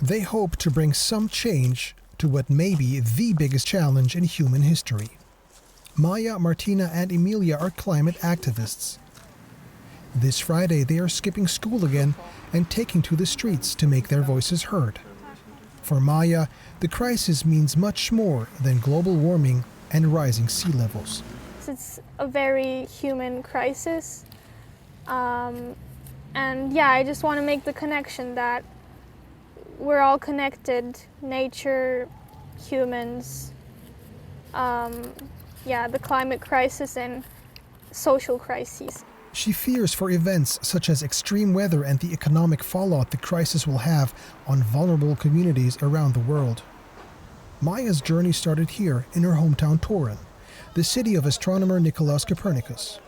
They hope to bring some change to what may be the biggest challenge in human history. Maya, Martina, and Emilia are climate activists. This Friday, they are skipping school again and taking to the streets to make their voices heard. For Maya, the crisis means much more than global warming and rising sea levels. It's a very human crisis. And yeah, I just want to make the connection that we're all connected, nature, humans, the climate crisis and social crises. She fears for events such as extreme weather and the economic fallout the crisis will have on vulnerable communities around the world. Maya's journey started here in her hometown Turin, the city of astronomer Nicolaus Copernicus.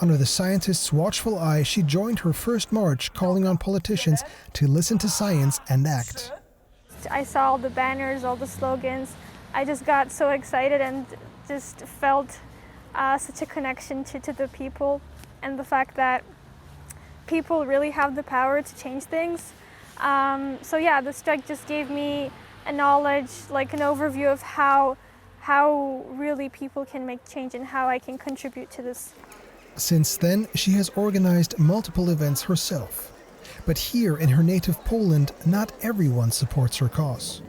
Under the scientist's watchful eye, she joined her first march calling on politicians to listen to science and act. I saw all the banners, all the slogans. I just got so excited and just felt such a connection to the people and the fact that people really have the power to change things. The strike just gave me a knowledge, like an overview of how really people can make change and how I can contribute to this. Since then, she has organized multiple events herself. But here in her native Poland, not everyone supports her cause.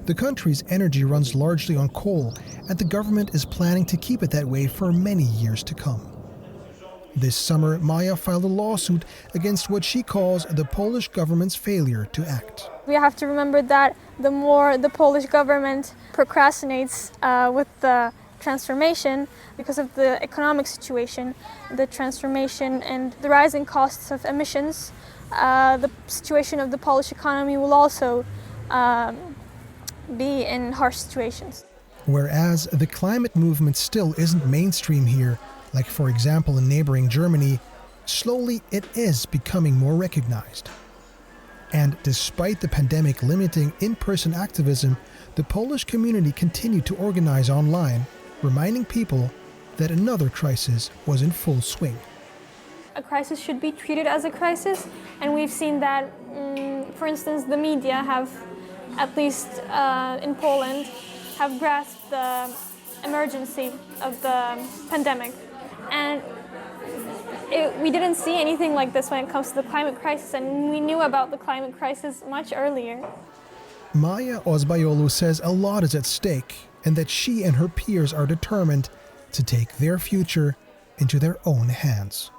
The country's energy runs largely on coal, and the government is planning to keep it that way for many years to come. This summer, Maya filed a lawsuit against what she calls the Polish government's failure to act. We have to remember that the more the Polish government procrastinates with the transformation because of the economic situation, the transformation and the rising costs of emissions, the situation of the Polish economy will also be in harsh situations. Whereas the climate movement still isn't mainstream here, like for example in neighboring Germany, slowly it is becoming more recognized. And despite the pandemic limiting in-person activism, the Polish community continued to organize online, reminding people that another crisis was in full swing. A crisis should be treated as a crisis, and we've seen that, for instance, the media have, at least in Poland, have grasped the emergency of the pandemic. And we didn't see anything like this when it comes to the climate crisis, and we knew about the climate crisis much earlier. Maya Ozbayolu says a lot is at stake, and that she and her peers are determined to take their future into their own hands.